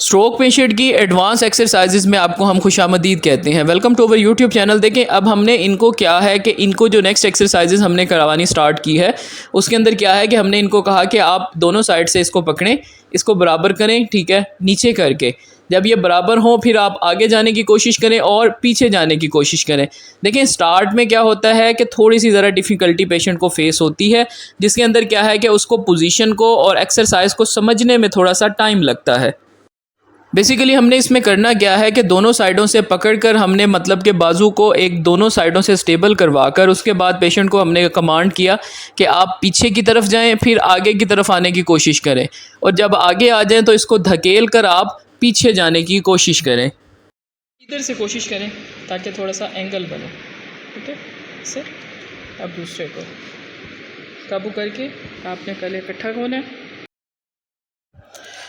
Stroke patient की advance exercises में आपको हम खुशामदीद कहते हैं। Welcome to our YouTube channel. देखें, अब हमने इनको क्या है कि इनको जो नेक्स्ट एक्सरसाइजेज हमने करवानी स्टार्ट की है उसके अंदर क्या है कि हमने इनको कहा कि आप दोनों साइड से इसको पकड़ें, इसको बराबर करें, ठीक है, नीचे करके। जब ये बराबर हो फिर आप आगे जाने की कोशिश करें और पीछे जाने की कोशिश करें। देखें, स्टार्ट में क्या होता है कि थोड़ी सी ज़रा डिफ़िकल्टी पेशेंट को फेस होती है, जिसके अंदर क्या है कि उसको पोजीशन को और एक्सरसाइज को समझने में थोड़ा सा टाइम लगता है। बेसिकली हमने इसमें करना क्या है कि दोनों साइडों से पकड़कर हमने मतलब कि बाजू को एक दोनों साइडों से स्टेबल करवाकर उसके बाद पेशेंट को हमने कमांड किया कि आप पीछे की तरफ जाएं, फिर आगे की तरफ आने की कोशिश करें, और जब आगे आ जाएं तो इसको धकेल कर आप पीछे जाने की कोशिश करें। इधर से कोशिश करें ताकि थोड़ा सा एंगल बने, ठीक है। इससे अब दूसरे को काबू करके आपने पहले इकट्ठा होना है।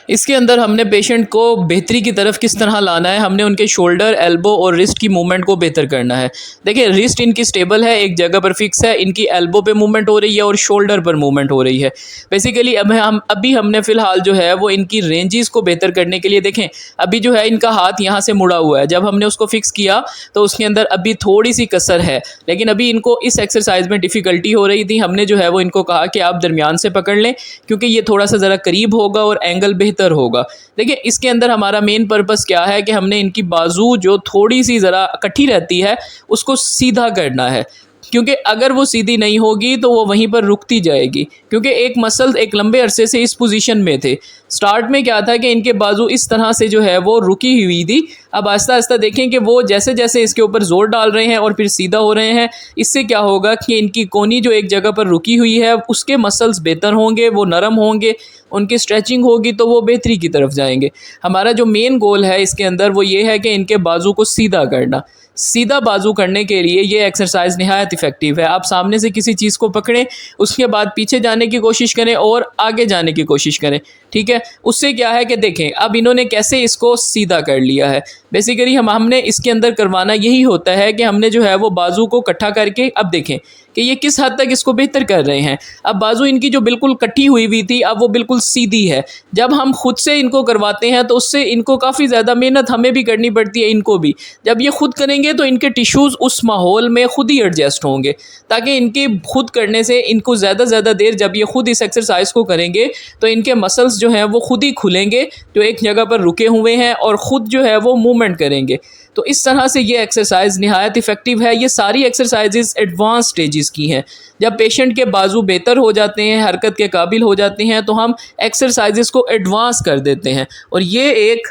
इसके अंदर हमने पेशेंट को बेहतरी की तरफ किस तरह लाना है, हमने उनके शोल्डर, एल्बो और रिस्ट की मूवमेंट को बेहतर करना है। देखिए, रिस्ट इनकी स्टेबल है, एक जगह पर फिक्स है, इनकी एल्बो पे मूवमेंट हो रही है और शोल्डर पर मूवमेंट हो रही है। बेसिकली अभी हमने फ़िलहाल जो है वो इनकी रेंजेस को बेहतर करने के लिए, देखें अभी जो है इनका हाथ यहाँ से मुड़ा हुआ है, जब हमने उसको फिक्स किया तो उसके अंदर अभी थोड़ी सी कसर है, लेकिन अभी इनको इस एक्सरसाइज में डिफ़िकल्टी हो रही थी। हमने जो है वो इनको कहा कि आप दरमियान से पकड़ लें क्योंकि ये थोड़ा सा ज़रा करीब होगा और एंगल बेहतर होगा। देखिए, इसके अंदर हमारा मेन पर्पस क्या है कि हमने इनकी बाजू जो थोड़ी सी ज़रा कटी रहती है उसको सीधा करना है, क्योंकि अगर वो सीधी नहीं होगी तो वो वहीं पर रुकती जाएगी, क्योंकि एक मसल एक लंबे अरसे से इस पोजीशन में थे। स्टार्ट में क्या था कि इनके बाजू इस तरह से जो है वो रुकी हुई थी। अब आहिस्ता आहिस्ता देखें कि वो जैसे जैसे इसके ऊपर ज़ोर डाल रहे हैं और फिर सीधा हो रहे हैं, इससे क्या होगा कि इनकी कोनी जो एक जगह पर रुकी हुई है उसके मसल्स बेहतर होंगे, वो नरम होंगे, उनकी स्ट्रेचिंग होगी तो वो बेहतरी की तरफ जाएंगे। हमारा जो मेन गोल है इसके अंदर वो ये है कि इनके बाजू को सीधा करना। सीधा बाजू करने के लिए ये एक्सरसाइज निहायत इफ़ेक्टिव है। आप सामने से किसी चीज़ को पकड़ें, उसके बाद पीछे जाने की कोशिश करें और आगे जाने की कोशिश करें, ठीक है। उससे क्या है कि देखें अब इन्होंने कैसे इसको सीधा कर लिया है। बेसिकली हमने इसके अंदर करवाना यही होता है कि हमने जो है वो बाजू को इकट्ठा करके, अब देखें कि ये किस हद तक इसको बेहतर कर रहे हैं। अब बाजू इनकी जो बिल्कुल कटी हुई थी अब वो बिल्कुल सीधी है। जब हम खुद से इनको करवाते हैं तो उससे इनको काफ़ी ज़्यादा मेहनत हमें भी करनी पड़ती है, इनको भी। जब ये खुद करेंगे तो इनके टिश्यूज़ उस माहौल में खुद ही एडजस्ट होंगे, ताकि इनके खुद करने से इनको ज़्यादा देर जब ये खुद इस एक्सरसाइज को करेंगे तो इनके मसल्स जो हैं वो खुद ही खुलेंगे, जो एक जगह पर रुके हुए हैं, और ख़ुद जो है वो मूवमेंट करेंगे। तो इस तरह से ये एक्सरसाइज निहायत इफ़ेक्टिव है। ये सारी एक्सरसाइजेज़ एडवांस स्टेजेस की हैं। जब पेशेंट के बाजू बेहतर हो जाते हैं, हरकत के काबिल हो जाते हैं, तो हम एक्सरसाइजेज़ को एडवांस कर देते हैं, और ये एक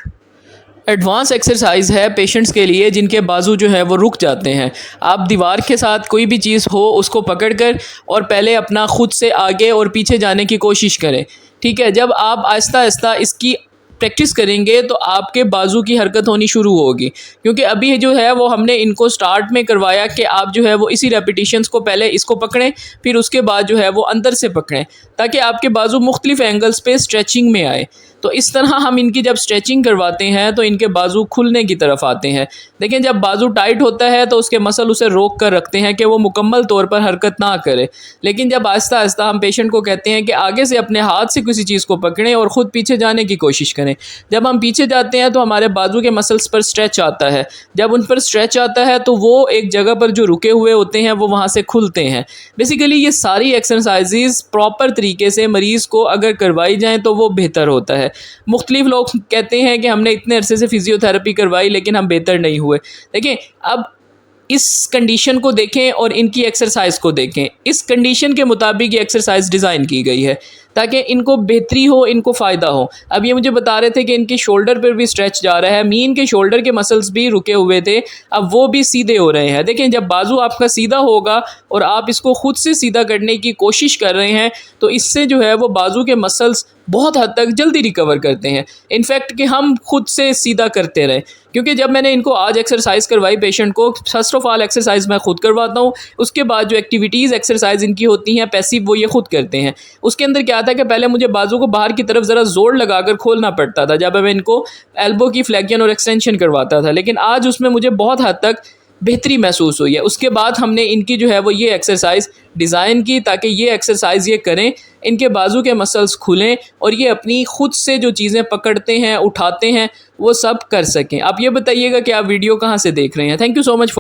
एडवांस एक्सरसाइज है पेशेंट्स के लिए जिनके बाजू जो है वो रुक जाते हैं। आप दीवार के साथ कोई भी चीज़ हो उसको पकड़कर और पहले अपना खुद से आगे और पीछे जाने की कोशिश करें, ठीक है। जब आप आहिस्ता आहिस्ता इसकी प्रैक्टिस करेंगे तो आपके बाजू की हरकत होनी शुरू होगी, क्योंकि अभी जो है वो हमने इनको स्टार्ट में करवाया कि आप जो है वो इसी रेपिटेशंस को पहले इसको पकड़ें, फिर उसके बाद जो है वो अंदर से पकड़ें, ताकि आपके बाजू मुख्तलिफ एंगल्स पे स्ट्रेचिंग में आए। तो इस तरह हम इनकी जब स्ट्रेचिंग करवाते हैं तो इनके बाजू खुलने की तरफ आते हैं। देखें, जब बाजू टाइट होता है तो उसके मसल उसे रोक कर रखते हैं कि वो मुकम्मल तौर पर हरकत ना करे, लेकिन जब आहिस्ता आहिस्ता हम पेशेंट को कहते हैं कि आगे से अपने हाथ से किसी चीज़ को पकड़ें और ख़ुद पीछे जाने की कोशिश करें। जब हम पीछे जाते हैं तो हमारे बाजू के मसल्स पर स्ट्रेच आता है। जब उन पर स्ट्रेच आता है तो वो एक जगह पर जो रुके हुए होते हैं वो वहाँ से खुलते हैं। बेसिकली ये सारी एक्सरसाइजेज़ प्रॉपर तरीके से मरीज़ को अगर करवाई जाएँ तो वो बेहतर होता है। मुख्तलिफ लोग कहते हैं कि हमने इतने अरसे से फ़िज़ियोथेरेपी करवाई लेकिन हम बेहतर नहीं हुए। देखिए, अब इस कंडीशन को देखें और इनकी एक्सरसाइज को देखें। इस कंडीशन के मुताबिक ये एक्सरसाइज डिज़ाइन की गई है ताकि इनको बेहतरी हो, इनको फ़ायदा हो। अब ये मुझे बता रहे थे कि इनकी शोल्डर पर भी स्ट्रेच जा रहा है, मीन के शोल्डर के मसल्स भी रुके हुए थे, अब वो भी सीधे हो रहे हैं। देखें, जब बाजू आपका सीधा होगा और आप इसको खुद से सीधा करने की कोशिश कर रहे हैं तो इससे जो है वो बाजू के मसल्स बहुत हद तक जल्दी रिकवर करते हैं। इनफैक्ट कि हम खुद से सीधा करते रहें, क्योंकि जब मैंने इनको आज एक्सरसाइज करवाई पेशेंट को, फर्स्ट ऑफ ऑल एक्सरसाइज मैं खुद करवाता हूँ, उसके बाद जो एक्टिविटीज़ एक्सरसाइज इनकी होती हैं पैसिव वो ये खुद करते हैं। उसके अंदर क्या था कि पहले मुझे बाजू को बाहर की तरफ ज़रा जोर लगाकर खोलना पड़ता था जब मैं इनको एल्बो की फ्लेक्शन और एक्सटेंशन करवाता था, लेकिन आज उसमें मुझे बहुत हद तक बेहतरी महसूस हुई है। उसके बाद हमने इनकी जो है वो ये एक्सरसाइज डिज़ाइन की ताकि ये एक्सरसाइज ये करें, इनके बाजू के मसल्स खुलें और ये अपनी खुद से जो चीज़ें पकड़ते हैं, उठाते हैं, वो सब कर सकें। आप ये बताइएगा कि आप वीडियो कहाँ से देख रहे हैं। Thank you so much.